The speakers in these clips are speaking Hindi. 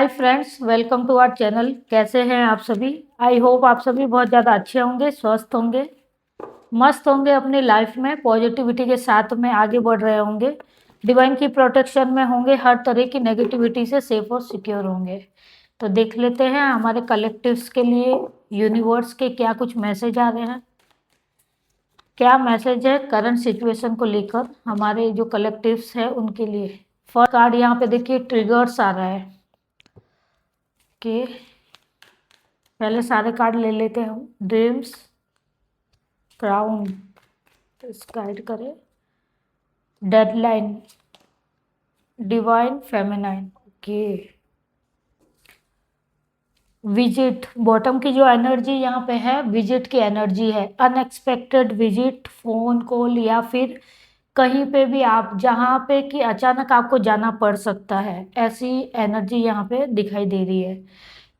Hi friends, welcome to our channel. कैसे हैं आप सभी? आई होप आप सभी बहुत ज़्यादा अच्छे होंगे, स्वस्थ होंगे, मस्त होंगे, अपनी लाइफ में पॉजिटिविटी के साथ में आगे बढ़ रहे होंगे, डिवाइन की प्रोटेक्शन में होंगे, हर तरह की नेगेटिविटी से सेफ और सिक्योर होंगे। तो देख लेते हैं हमारे कलेक्टिव्स के लिए यूनिवर्स के क्या कुछ मैसेज आ रहे हैं। क्या मैसेज है करंट सिचुएशन को लेकर हमारे जो कलेक्टिव्स है उनके लिए। फर्स्ट कार्ड यहाँ पे देखिए ट्रिगर्स आ रहा है कि पहले सारे कार्ड ले लेते हैं हम। ड्रीम्स, क्राउन, इस गाइड करे, deadline, divine feminine, okay, visit. Bottom की जो एनर्जी यहाँ पे है विजिट की एनर्जी है। अनएक्सपेक्टेड विजिट, फोन कॉल या फिर कहीं पे भी आप जहाँ पे कि अचानक आपको जाना पड़ सकता है, ऐसी एनर्जी यहाँ पे दिखाई दे रही है।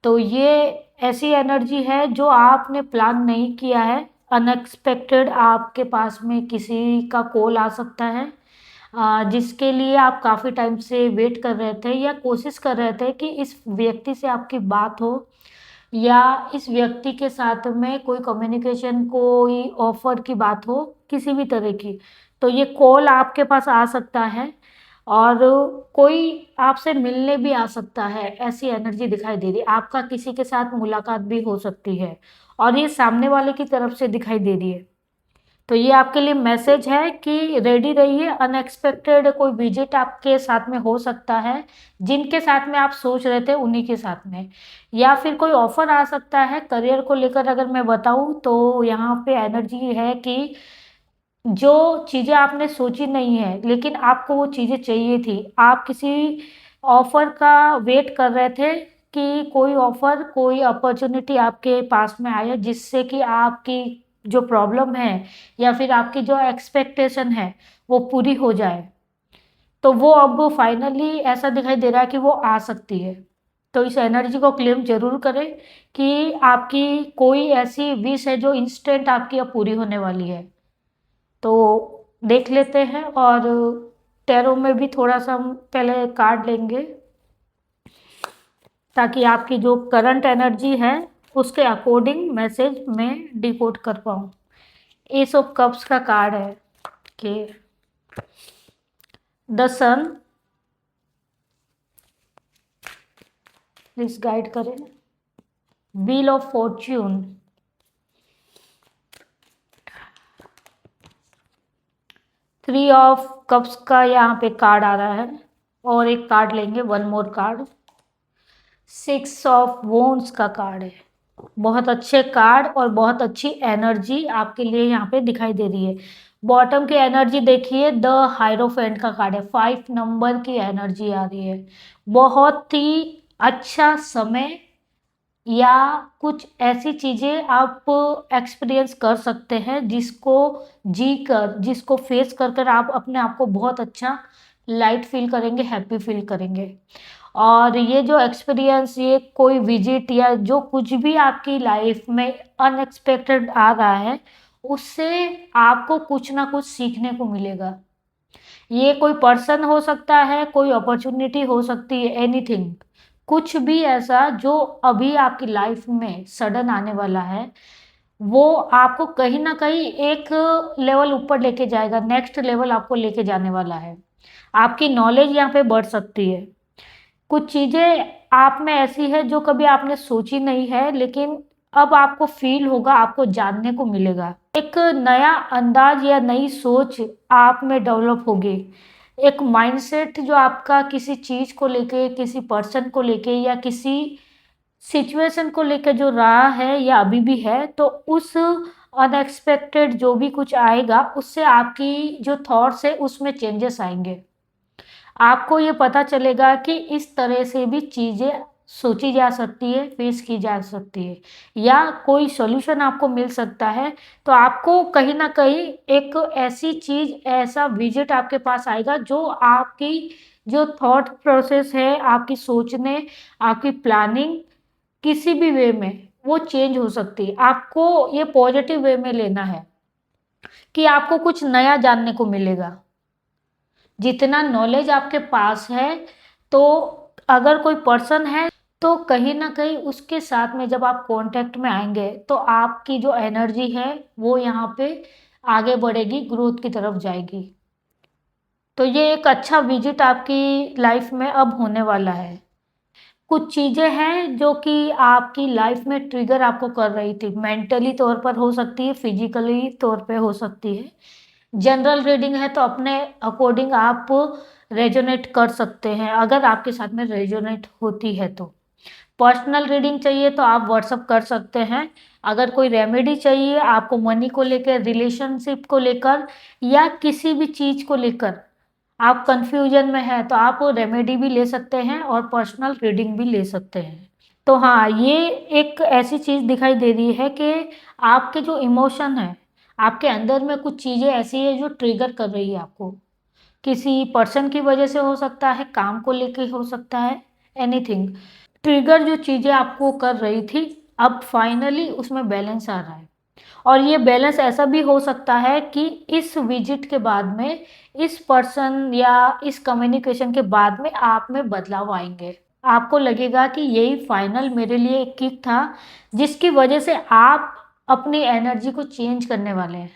तो ये ऐसी एनर्जी है जो आपने प्लान नहीं किया है। अनएक्सपेक्टेड आपके पास में किसी का कॉल आ सकता है जिसके लिए आप काफ़ी टाइम से वेट कर रहे थे या कोशिश कर रहे थे कि इस व्यक्ति से आपकी बात हो या इस व्यक्ति के साथ में कोई कम्युनिकेशन, कोई ऑफर की बात हो, किसी भी तरह की। तो ये कॉल आपके पास आ सकता है और कोई आपसे मिलने भी आ सकता है, ऐसी एनर्जी दिखाई दे रही है। आपका किसी के साथ मुलाकात भी हो सकती है और ये सामने वाले की तरफ से दिखाई दे रही है। तो ये आपके लिए मैसेज है कि रेडी रहिए। अनएक्सपेक्टेड कोई विजिट आपके साथ में हो सकता है, जिनके साथ में आप सोच रहे थे उन्हीं के साथ में, या फिर कोई ऑफर आ सकता है करियर को लेकर। अगर मैं बताऊं तो यहाँ पे एनर्जी है कि जो चीज़ें आपने सोची नहीं है लेकिन आपको वो चीज़ें चाहिए थी, आप किसी ऑफर का वेट कर रहे थे कि कोई ऑफर, कोई अपॉर्चुनिटी आपके पास में आए जिससे कि आपकी जो प्रॉब्लम है या फिर आपकी जो एक्सपेक्टेशन है वो पूरी हो जाए। तो वो अब फाइनली ऐसा दिखाई दे रहा है कि वो आ सकती है। तो इस एनर्जी को क्लेम जरूर करें कि आपकी कोई ऐसी विश है जो इंस्टेंट आपकी अब पूरी होने वाली है। तो देख लेते हैं और टैरो में भी थोड़ा सा हम पहले कार्ड लेंगे ताकि आपकी जो करंट एनर्जी है उसके अकॉर्डिंग मैसेज में डिकोड कर पाऊँ। एस ऑफ कप्स का कार्ड है कि द सन, प्लीज गाइड करें। Wheel of Fortune, three of cups का यहाँ पे कार्ड आ रहा है और एक कार्ड लेंगे, one more card. Six of wands का कार्ड है। बहुत अच्छे कार्ड और बहुत अच्छी एनर्जी आपके लिए यहाँ पे दिखाई दे रही है। बॉटम की एनर्जी देखिए, द हायरोफेंट का कार्ड है। 5 नंबर की एनर्जी आ रही है। बहुत ही अच्छा समय या कुछ ऐसी चीज़ें आप एक्सपीरियंस कर सकते हैं जिसको जी कर, जिसको फेस कर कर आप अपने आप को बहुत अच्छा लाइट फील करेंगे, हैप्पी फील करेंगे। और ये जो एक्सपीरियंस, ये कोई विजिट या जो कुछ भी आपकी लाइफ में अनएक्सपेक्टेड आ रहा है उससे आपको कुछ ना कुछ सीखने को मिलेगा। ये कोई पर्सन हो सकता है, कोई अपॉर्चुनिटी हो सकती है, एनीथिंग, कुछ भी ऐसा जो अभी आपकी लाइफ में सडन आने वाला है वो आपको कहीं ना कहीं एक लेवल ऊपर लेके जाएगा, नेक्स्ट लेवल आपको लेके जाने वाला है। आपकी नॉलेज यहाँ पे बढ़ सकती है। कुछ चीज़ें आप में ऐसी है जो कभी आपने सोची नहीं है लेकिन अब आपको फील होगा, आपको जानने को मिलेगा। एक नया अंदाज या नई सोच आप में डेवलप होगी। एक माइंडसेट जो आपका किसी चीज़ को लेके, किसी पर्सन को लेके या किसी सिचुएशन को लेके जो रहा है या अभी भी है, तो उस अनएक्सपेक्टेड जो भी कुछ आएगा उससे आपकी जो थॉट्स है उसमें चेंजेस आएंगे। आपको ये पता चलेगा कि इस तरह से भी चीज़ें सोची जा सकती है, फेस की जा सकती है, या कोई सॉल्यूशन आपको मिल सकता है। तो आपको कहीं ना कहीं एक ऐसी चीज़, ऐसा विजिट आपके पास आएगा जो आपकी जो थॉट प्रोसेस है, आपकी सोचने, आपकी प्लानिंग किसी भी वे में वो चेंज हो सकती है। आपको ये पॉजिटिव वे में लेना है कि आपको कुछ नया जानने को मिलेगा। जितना नॉलेज आपके पास है, तो अगर कोई पर्सन है तो कहीं न कहीं उसके साथ में जब आप कॉन्टैक्ट में आएँगे, तो आपकी जो एनर्जी है, वो यहाँ पे आगे बढ़ेगी, ग्रोथ की तरफ जाएगी। तो ये एक अच्छा विज़िट आपकी लाइफ़ में अब होने वाला है। कुछ चीज़ें हैं जो कि आपकी लाइफ़ में ट्रिगर आपको कर रही थी, मेंटली तौर पर हो सकती है, फिज़िकली तौर पे हो सकती है। जनरल रीडिंग है तो अपने अकॉर्डिंग आप रेज़ोनेट कर सकते हैं, अगर आपके साथ में रेज़ोनेट होती है तो। पर्सनल रीडिंग चाहिए तो आप व्हाट्सएप कर सकते हैं। अगर कोई रेमेडी चाहिए आपको मनी को लेकर, रिलेशनशिप को लेकर या किसी भी चीज़ को लेकर आप कन्फ्यूजन में हैं, तो आप रेमेडी भी ले सकते हैं और पर्सनल रीडिंग भी ले सकते हैं। तो हाँ, ये एक ऐसी चीज़ दिखाई दे रही है कि आपके जो इमोशन हैं, आपके अंदर में कुछ चीज़ें ऐसी हैं जो ट्रिगर कर रही है आपको। किसी पर्सन की वजह से हो सकता है, काम को लेके हो सकता है, एनीथिंग। ट्रिगर जो चीज़ें आपको कर रही थी, अब फाइनली उसमें बैलेंस आ रहा है। और ये बैलेंस ऐसा भी हो सकता है कि इस विजिट के बाद में, इस पर्सन या इस कम्युनिकेशन के बाद में आप में बदलाव आएँगे। आपको लगेगा कि यही फाइनल मेरे लिए एक किक था, जिसकी वजह से आप अपनी एनर्जी को चेंज करने वाले हैं।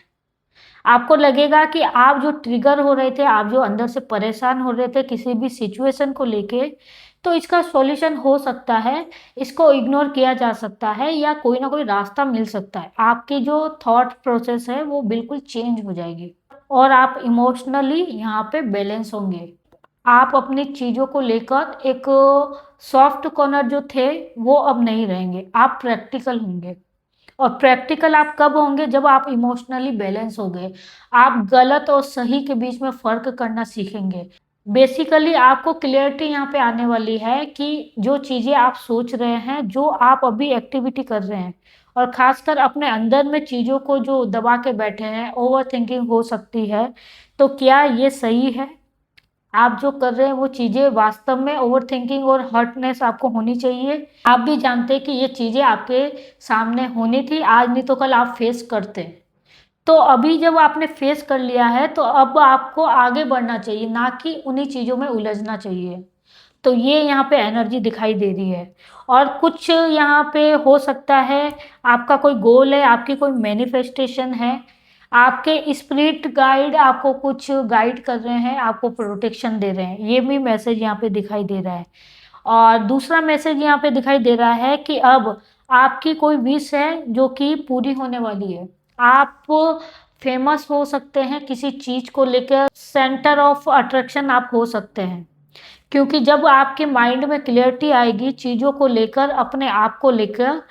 आपको लगेगा कि आप जो ट्रिगर हो रहे थे, आप जो अंदर से परेशान हो रहे थे किसी भी सिचुएशन को लेके, तो इसका सॉल्यूशन हो सकता है, इसको इग्नोर किया जा सकता है या कोई ना कोई रास्ता मिल सकता है। आपकी जो थॉट प्रोसेस है, वो बिल्कुल चेंज हो जाएगी और आप इमोशनली यहाँ पे बैलेंस होंगे। आप अपनी चीज़ों को लेकर एक सॉफ्ट कॉर्नर जो थे, वो अब नहीं रहेंगे, आप प्रैक्टिकल होंगे। और प्रैक्टिकल आप कब होंगे जब आप इमोशनली बैलेंस हो गए। आप गलत और सही के बीच में फ़र्क करना सीखेंगे। बेसिकली आपको क्लैरिटी यहाँ पे आने वाली है कि जो चीज़ें आप सोच रहे हैं, जो आप अभी एक्टिविटी कर रहे हैं और ख़ासकर अपने अंदर में चीज़ों को जो दबा के बैठे हैं, ओवरथिंकिंग हो सकती है, तो क्या ये सही है? आप जो कर रहे हैं वो चीज़ें वास्तव में ओवरथिंकिंग और हर्टनेस आपको होनी चाहिए। आप भी जानते हैं कि ये चीज़ें आपके सामने होनी थी, आज नहीं तो कल आप फेस करते। तो अभी जब आपने फेस कर लिया है तो अब आपको आगे बढ़ना चाहिए, ना कि उन्हीं चीज़ों में उलझना चाहिए। तो ये यहाँ पे एनर्जी दिखाई दे रही है और कुछ यहाँ पे हो सकता है आपका कोई गोल है, आपकी कोई मैनिफेस्टेशन है, आपके स्पिरिट गाइड आपको कुछ गाइड कर रहे हैं, आपको प्रोटेक्शन दे रहे हैं, ये भी मैसेज यहाँ पे दिखाई दे रहा है। और दूसरा मैसेज यहाँ पे दिखाई दे रहा है कि अब आपकी कोई विश है जो कि पूरी होने वाली है। आप फेमस हो सकते हैं किसी चीज़ को लेकर, सेंटर ऑफ अट्रैक्शन आप हो सकते हैं। क्योंकि जब आपके माइंड में क्लैरिटी आएगी चीज़ों को लेकर, अपने आप को लेकर,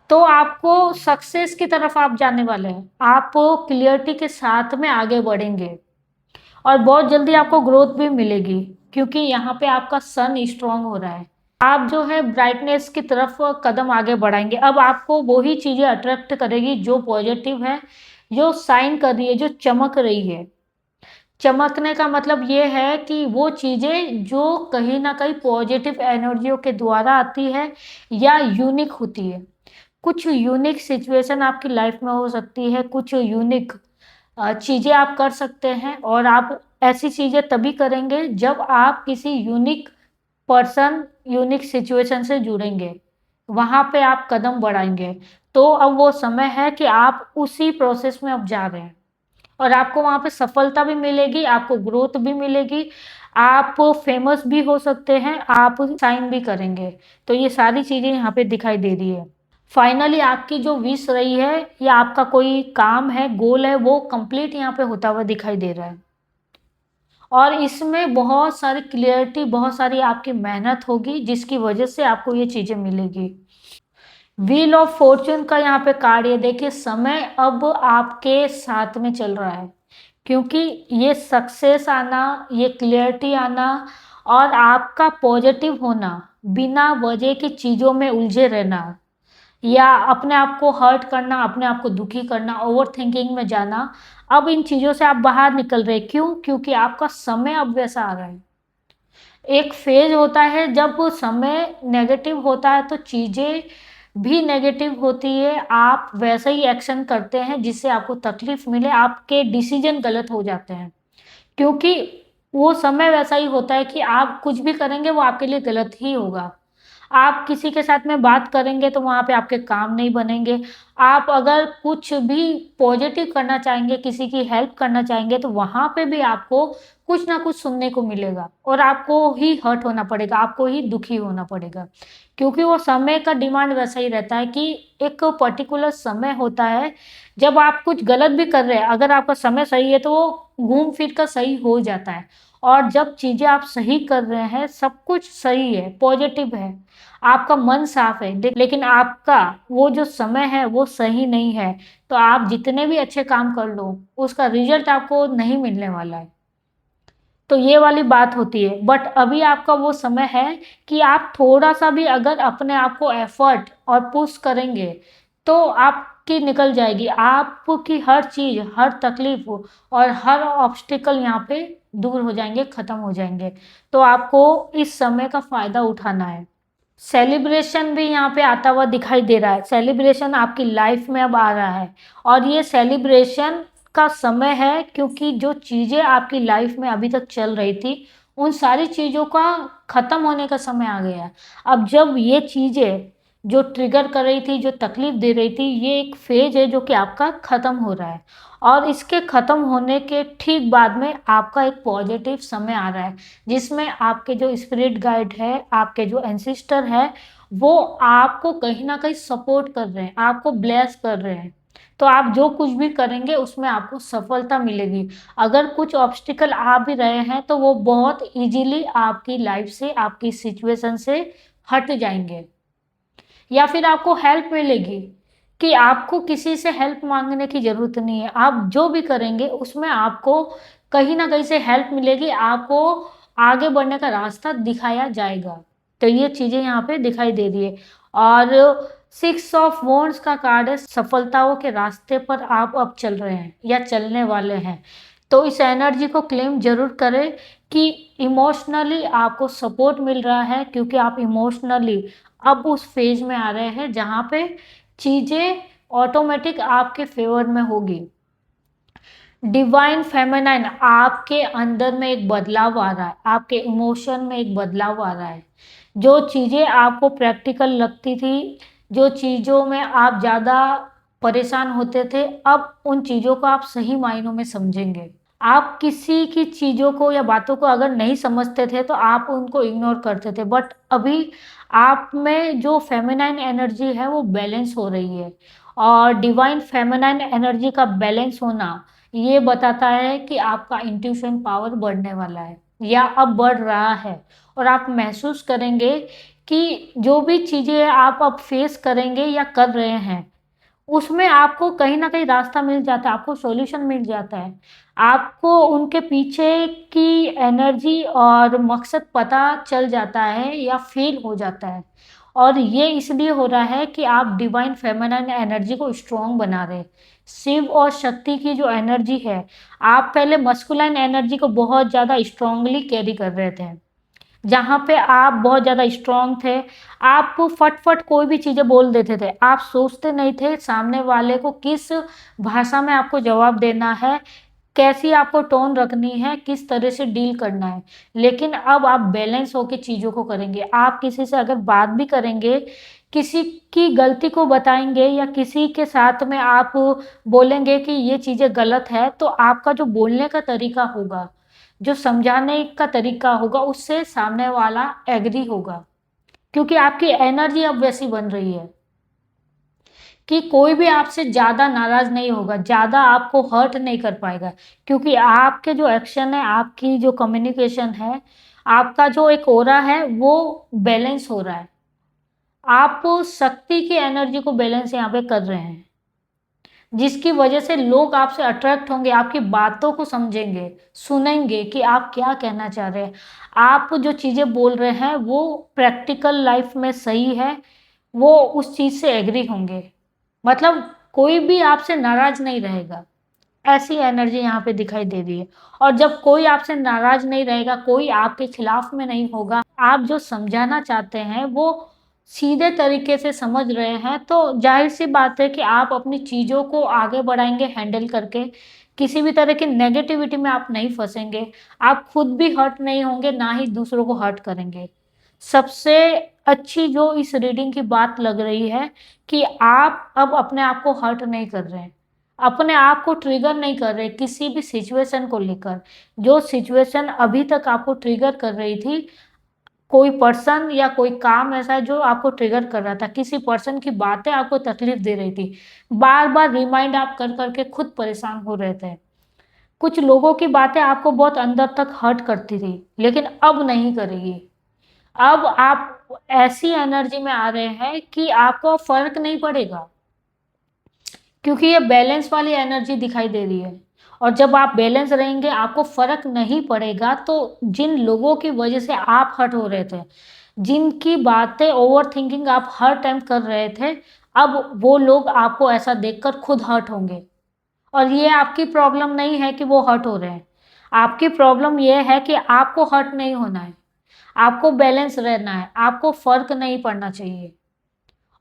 तो आपको सक्सेस की तरफ आप जाने वाले हैं। आप क्लैरिटी के साथ में आगे बढ़ेंगे और बहुत जल्दी आपको ग्रोथ भी मिलेगी क्योंकि यहाँ पे आपका सन स्ट्रांग हो रहा है। आप जो है ब्राइटनेस की तरफ कदम आगे बढ़ाएँगे। अब आपको वही चीज़ें अट्रैक्ट करेगी जो पॉजिटिव है, जो शाइन कर रही है, जो चमक रही है। चमकने का मतलब ये है कि वो चीज़ें जो कहीं न कहीं पॉजिटिव एनर्जियों के द्वारा आती है या यूनिक होती है। कुछ यूनिक सिचुएशन आपकी लाइफ में हो सकती है, कुछ यूनिक चीज़ें आप कर सकते हैं और आप ऐसी चीज़ें तभी करेंगे जब आप किसी यूनिक पर्सन, यूनिक सिचुएशन से जुड़ेंगे। वहाँ पे आप कदम बढ़ाएँगे। तो अब वो समय है कि आप उसी प्रोसेस में अब जा रहे हैं। और आपको वहाँ पे सफलता भी मिलेगी, आपको ग्रोथ भी मिलेगी, आप फेमस भी हो सकते हैं, आप शाइन भी करेंगे। तो ये सारी चीज़ें यहाँ पे दिखाई दे रही है। फाइनली आपकी जो विश रही है या आपका कोई काम है, गोल है, वो कंप्लीट यहाँ पे होता हुआ दिखाई दे रहा है। और इसमें बहुत सारी क्लैरिटी, बहुत सारी आपकी मेहनत होगी जिसकी वजह से आपको ये चीज़ें मिलेगी। व्हील ऑफ फॉर्च्यून का यहाँ पे कार्ड है, देखिए समय अब आपके साथ में चल रहा है क्योंकि ये सक्सेस आना, ये क्लैरिटी आना और आपका पॉजिटिव होना, बिना वजह की चीज़ों में उलझे रहना या अपने आप को हर्ट करना, अपने आप को दुखी करना, ओवरथिंकिंग में जाना, अब इन चीज़ों से आप बाहर निकल रहे हैं। क्यों? क्योंकि आपका समय अब वैसा आ रहा है। एक फेज़ होता है जब समय नेगेटिव होता है तो चीज़ें भी नेगेटिव होती है, आप वैसा ही एक्शन करते हैं जिससे आपको तकलीफ़ मिले, आपके डिसीज़न गलत हो जाते हैं। क्योंकि वो समय वैसा ही होता है कि आप कुछ भी करेंगे वो आपके लिए गलत ही होगा। आप किसी के साथ में बात करेंगे तो वहाँ पे आपके काम नहीं बनेंगे। आप अगर कुछ भी पॉजिटिव करना चाहेंगे, किसी की हेल्प करना चाहेंगे, तो वहाँ पे भी आपको कुछ ना कुछ सुनने को मिलेगा और आपको ही हर्ट होना पड़ेगा, आपको ही दुखी होना पड़ेगा। क्योंकि वो समय का डिमांड वैसा ही रहता है कि एक पर्टिकुलर समय होता है जब आप कुछ गलत भी कर रहे हैं, अगर आपका समय सही है तो वो घूम फिर कर सही हो जाता है। और जब चीज़ें आप सही कर रहे हैं, सब कुछ सही है, पॉजिटिव है, आपका मन साफ है, लेकिन आपका वो जो समय है वो सही नहीं है, तो आप जितने भी अच्छे काम कर लो, उसका रिजल्ट आपको नहीं मिलने वाला है। तो ये वाली बात होती है। बट अभी आपका वो समय है कि आप थोड़ा सा भी अगर अपने आप को एफर्ट और पुश करेंगे तो आपकी निकल जाएगी, आपकी हर चीज, हर तकलीफ और हर ऑब्स्टिकल यहाँ पे दूर हो जाएंगे, खत्म हो जाएंगे। तो आपको इस समय का फायदा उठाना है। सेलिब्रेशन भी यहाँ पे आता हुआ दिखाई दे रहा है, सेलिब्रेशन आपकी लाइफ में अब आ रहा है और ये सेलिब्रेशन का समय है, क्योंकि जो चीज़ें आपकी लाइफ में अभी तक चल रही थी उन सारी चीज़ों का ख़त्म होने का समय आ गया है। अब जब ये चीज़ें जो ट्रिगर कर रही थी, जो तकलीफ दे रही थी, ये एक फेज है जो कि आपका ख़त्म हो रहा है और इसके ख़त्म होने के ठीक बाद में आपका एक पॉजिटिव समय आ रहा है, जिसमें आपके जो स्पिरिट गाइड है, आपके जो एंसिस्टर है, वो आपको कहीं ना कहीं सपोर्ट कर रहे हैं, आपको ब्लेस कर रहे हैं। तो आप जो कुछ भी करेंगे उसमें आपको सफलता मिलेगी। अगर कुछ ऑब्स्टिकल आ भी रहे हैं तो वो बहुत इजीली आपकी लाइफ से, आपकी सिचुएशन से हट जाएंगे, या फिर आपको हेल्प मिलेगी कि आपको किसी से हेल्प मांगने की ज़रूरत नहीं है। आप जो भी करेंगे उसमें आपको कहीं ना कहीं से हेल्प मिलेगी, आपको आगे बढ़ने का रास्ता दिखाया जाएगा। तो ये चीज़ें यहाँ पे दिखाई दे रही है। और 6 ऑफ वॉन्ड्स का कार्ड है, सफलताओं के रास्ते पर आप अब चल रहे हैं या चलने वाले हैं। तो इस एनर्जी को क्लेम जरूर करें कि इमोशनली आपको सपोर्ट मिल रहा है, क्योंकि आप इमोशनली अब उस फेज में आ रहे हैं जहाँ पे चीज़ें ऑटोमेटिक आपके फेवर में होगी। डिवाइन फेमिनाइन, आपके अंदर में एक बदलाव आ रहा है, आपके इमोशन में एक बदलाव आ रहा है। जो चीज़ें आपको प्रैक्टिकल लगती थी, जो चीज़ों में आप ज़्यादा परेशान होते थे, अब उन चीज़ों को आप सही मायनों में समझेंगे। आप किसी की चीज़ों को या बातों को अगर नहीं समझते थे तो आप उनको इग्नोर करते थे, बट अभी आप में जो फेमिनाइन एनर्जी है वो बैलेंस हो रही है। और डिवाइन फेमिनाइन एनर्जी का बैलेंस होना ये बताता है कि आपका इंट्यूशन पावर बढ़ने वाला है या अब बढ़ रहा है। और आप महसूस करेंगे कि जो भी चीज़ें आप अब फेस करेंगे या कर रहे हैं उसमें आपको कहीं ना कहीं रास्ता मिल जाता है, आपको सॉल्यूशन मिल जाता है, आपको उनके पीछे की एनर्जी और मकसद पता चल जाता है या फील हो जाता है। और ये इसलिए हो रहा है कि आप डिवाइन फेमिनिन एनर्जी को स्ट्रॉन्ग बना रहे हैं। शिव और शक्ति की जो एनर्जी है, आप पहले मस्कुलाइन एनर्जी को बहुत ज़्यादा स्ट्रांगली कैरी कर रहे थे, जहाँ पे आप बहुत ज़्यादा स्ट्रांग थे, आप फट कोई भी चीज़ें बोल देते थे, आप सोचते नहीं थे सामने वाले को किस भाषा में आपको जवाब देना है, कैसी आपको टोन रखनी है, किस तरह से डील करना है। लेकिन अब आप बैलेंस होकर चीज़ों को करेंगे। आप किसी से अगर बात भी करेंगे, किसी की गलती को बताएंगे या किसी के साथ में आप बोलेंगे कि ये चीज़ें गलत है, तो आपका जो बोलने का तरीका होगा, जो समझाने का तरीका होगा, उससे सामने वाला एग्री होगा, क्योंकि आपकी एनर्जी अब वैसी बन रही है कि कोई भी आपसे ज़्यादा नाराज़ नहीं होगा, ज़्यादा आपको हर्ट नहीं कर पाएगा, क्योंकि आपके जो एक्शन है, आपकी जो कम्युनिकेशन है, आपका जो एक ऑरा है वो बैलेंस हो रहा है। आप शक्ति की एनर्जी को बैलेंस यहाँ पे कर रहे हैं, जिसकी वजह से लोग आपसे अट्रैक्ट होंगे, आपकी बातों को समझेंगे, सुनेंगे कि आप क्या कहना चाह रहे हैं। आप जो चीज़ें बोल रहे हैं वो प्रैक्टिकल लाइफ में सही है, वो उस चीज़ से एग्री होंगे। मतलब कोई भी आपसे नाराज नहीं रहेगा, ऐसी एनर्जी यहाँ पे दिखाई दे रही है। और जब कोई आपसे नाराज नहीं रहेगा, कोई आपके खिलाफ में नहीं होगा, आप जो समझाना चाहते हैं वो सीधे तरीके से समझ रहे हैं, तो जाहिर सी बात है कि आप अपनी चीज़ों को आगे बढ़ाएंगे हैंडल करके। किसी भी तरह की नेगेटिविटी में आप नहीं फंसेंगे, आप खुद भी हर्ट नहीं होंगे, ना ही दूसरों को हर्ट करेंगे। सबसे अच्छी जो इस रीडिंग की बात लग रही है कि आप अब अपने आप को हर्ट नहीं कर रहे हैं, अपने आप को ट्रिगर नहीं कर रहे किसी भी सिचुएशन को लेकर। जो सिचुएशन अभी तक आपको ट्रिगर कर रही थी, कोई पर्सन या कोई काम ऐसा है जो आपको ट्रिगर कर रहा था, किसी पर्सन की बातें आपको तकलीफ दे रही थी, बार बार रिमाइंड आप कर करके खुद परेशान हो रहे थे। कुछ लोगों की बातें आपको बहुत अंदर तक हर्ट करती थी, लेकिन अब नहीं करेगी। अब आप ऐसी एनर्जी में आ रहे हैं कि आपको फर्क नहीं पड़ेगा, क्योंकि ये बैलेंस वाली एनर्जी दिखाई दे रही है। और जब आप बैलेंस रहेंगे, आपको फर्क नहीं पड़ेगा। तो जिन लोगों की वजह से आप हर्ट हो रहे थे, जिनकी बातें ओवर थिंकिंग आप हर टाइम कर रहे थे, अब वो लोग आपको ऐसा देखकर खुद हर्ट होंगे। और ये आपकी प्रॉब्लम नहीं है कि वो हर्ट हो रहे हैं, आपकी प्रॉब्लम ये है कि आपको हर्ट नहीं होना है, आपको बैलेंस रहना है, आपको फर्क नहीं पड़ना चाहिए।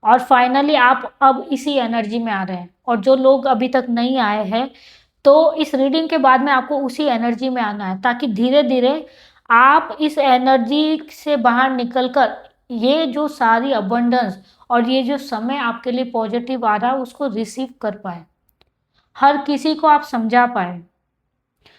और फाइनली आप अब इसी एनर्जी में आ रहे हैं। और जो लोग अभी तक नहीं आए हैं, तो इस रीडिंग के बाद में आपको उसी एनर्जी में आना है, ताकि धीरे धीरे आप इस एनर्जी से बाहर निकलकर ये जो सारी अबंडेंस और ये जो समय आपके लिए पॉजिटिव आ रहा है उसको रिसीव कर पाए, हर किसी को आप समझा पाए,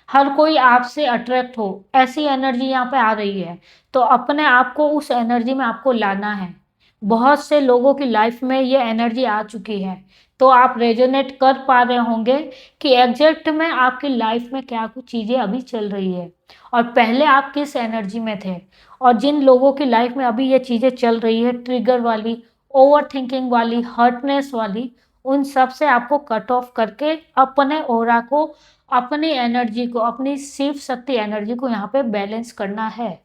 हर कोई आपसे अट्रैक्ट हो, ऐसी एनर्जी यहाँ पे आ रही है। तो अपने आप को उस एनर्जी में आपको लाना है। बहुत से लोगों की लाइफ में ये एनर्जी आ चुकी है, तो आप रेजोनेट कर पा रहे होंगे कि एग्जैक्ट में आपकी लाइफ में क्या कुछ चीज़ें अभी चल रही है और पहले आप किस एनर्जी में थे। और जिन लोगों की लाइफ में अभी ये चीज़ें चल रही है, ट्रिगर वाली, ओवर थिंकिंग वाली, हर्टनेस वाली, उन सब से आपको कट ऑफ करके अपने ऑरा को, अपनी एनर्जी को, अपनी शिव शक्ति एनर्जी को यहाँ पे बैलेंस करना है,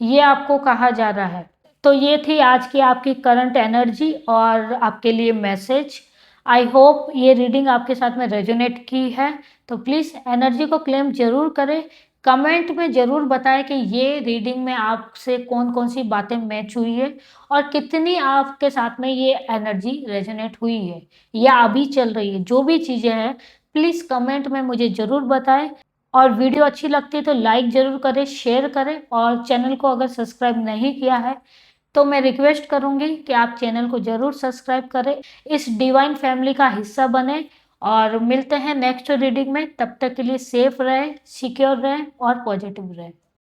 ये आपको कहा जा रहा है। तो ये थी आज की आपकी करंट एनर्जी और आपके लिए मैसेज। आई होप ये रीडिंग आपके साथ में रेजोनेट की है। तो प्लीज़ एनर्जी को क्लेम जरूर करें, कमेंट में ज़रूर बताएं कि ये रीडिंग में आपसे कौन कौन सी बातें मैच हुई है और कितनी आपके साथ में ये एनर्जी रेजोनेट हुई है या अभी चल रही है। जो भी चीज़ें हैं प्लीज़ कमेंट में मुझे ज़रूर बताएं। और वीडियो अच्छी लगती है तो लाइक ज़रूर करें, शेयर करें, और चैनल को अगर सब्सक्राइब नहीं किया है तो मैं रिक्वेस्ट करूंगी कि आप चैनल को ज़रूर सब्सक्राइब करें, इस डिवाइन फैमिली का हिस्सा बने। और मिलते हैं नेक्स्ट रीडिंग में, तब तक के लिए सेफ रहे, सिक्योर रहे और पॉजिटिव रहे।